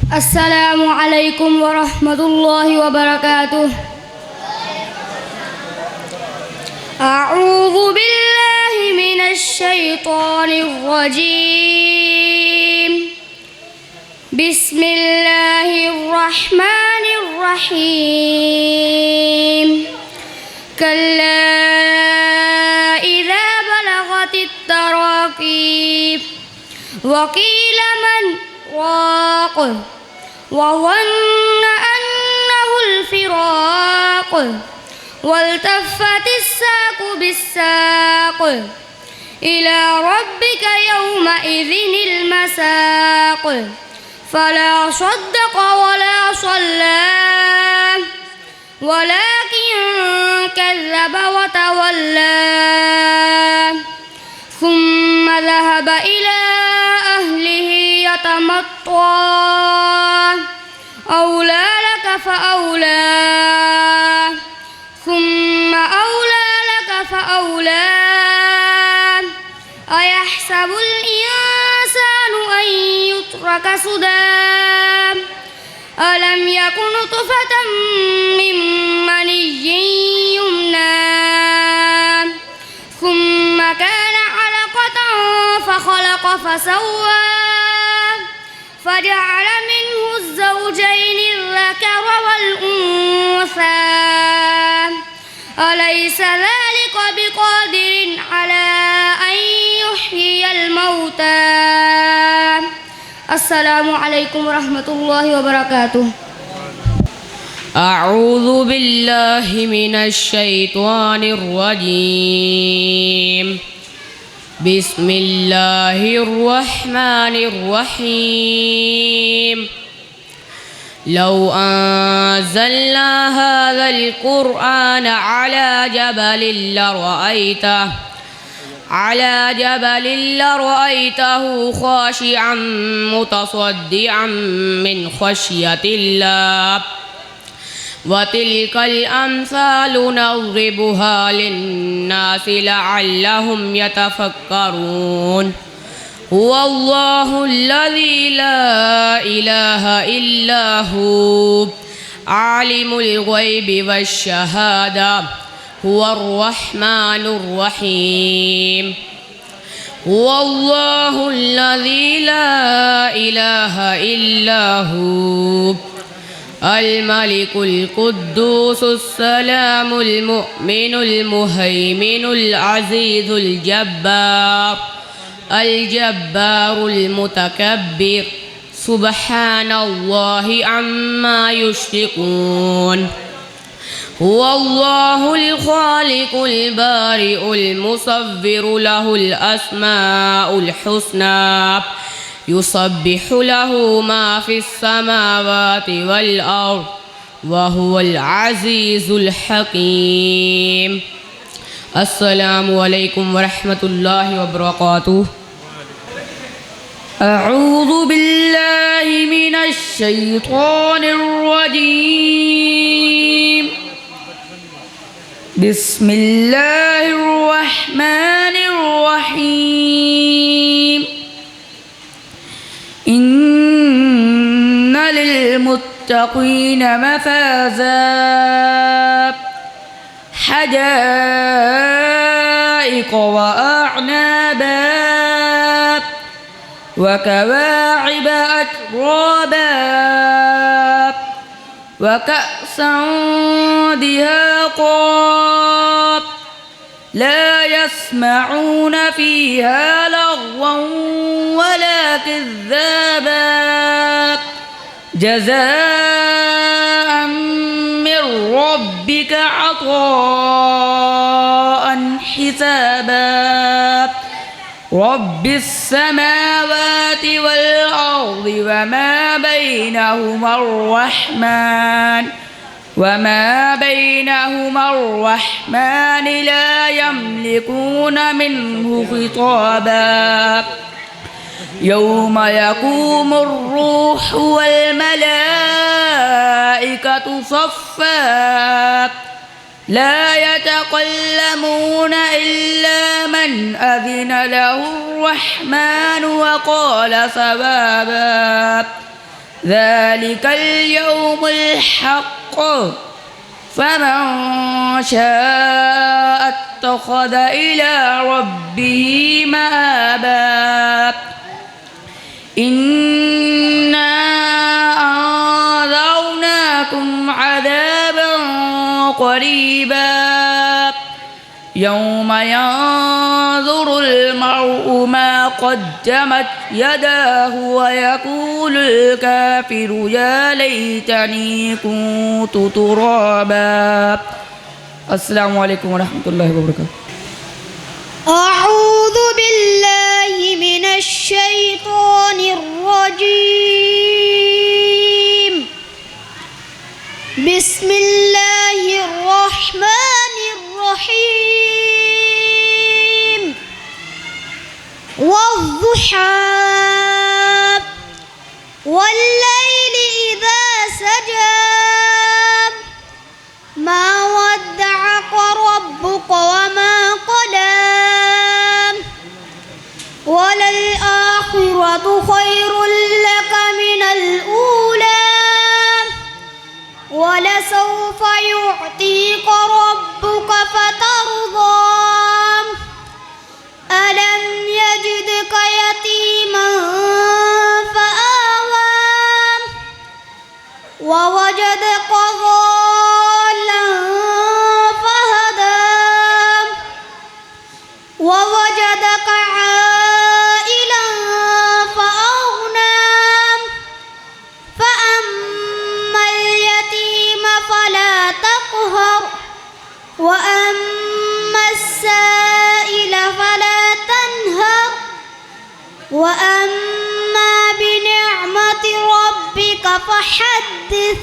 Assalamualaikum warahmatullahi wabarakatuh. A'udzu billahi minasy syaithanir rajim. Bismillahirrahmanirrahim. Kalla idza balagatit taraqib wa qila man raq وظن أنه الفراق والتفت الساق بالساق إلى ربك يومئذ المساق فلا صدق ولا صلى ولكن كذب وتولى ثم ذهب إلى أهله يتمطى أولى لك فأولى ثم أولى لك فأولى أيحسب الإنسان أن يترك سدى ألم يكن نطفة من مني يمنى ثم كان علقة فخلق فسوى فجعل منه الزوجين الذكر والأنثى أليس ذلك بقادر على أن يحيي الموتى. السلام عليكم ورحمة الله وبركاته. أعوذ بالله من الشيطان الرجيم. بسم الله الرحمن الرحيم. لو أنزلنا هذا القرآن على جبل لرأيته خاشعا متصدعا من خشية الله وتلك الأمثال نضربها للناس لعلهم يتفكرون. هو الله الذي لا إله إلا هو عالم الغيب والشهادة هو الرحمن الرحيم. هو الله الذي لا إله إلا هو الملك القدوس السلام المؤمن المهيمن العزيز الجبار المتكبر سبحان الله عما يشركون. هو الله الخالق البارئ المصور له الأسماء الحسنى يسبح له ما في السماوات والأرض وهو العزيز الحكيم. السلام عليكم ورحمة الله وبركاته. أعوذ بالله من الشيطان الرجيم. بسم الله الرحمن الرحيم. إن للمتقين مفازا حدائق وأعنابا وكواعب أترابا وكأسا دهاقا لا يسمعون فيها لغوا ولا كذابا جزاء من ربك عطاء حسابا. رب السماوات والأرض وما بينهما الرحمن لا يملكون منه خطابا. يوم يقوم الروح والملائكة صفا لا يتكلمون إلا من أذن له الرحمن وقال صوابا. ذلك اليوم الحق فمن شاء اتخذ إلى ربه مآبا إنا أنذرناكم عذابا قريبا يوم ينظر المرء ما قدمت يداه ويقول الكافر يا ليتني كنت ترابا. السلام عليكم ورحمة الله وبركاته. أعوذ بالله من الشيطان الرجيم. بسم الله الرحمن الرحيم. والضحى والليل إذا سجى ما ودعك ربك وما قلى وللآخرة خير لك من الأولى ولسوف يعطيك ربك فترضى ألم يجدك يتيما فآوى ووجدك ضالا فهدى ووجدك عائلا فأغنى فأما اليتيم فلا تقهر وأما السائل فلا تنهر وأما بنعمة ربك فحدث.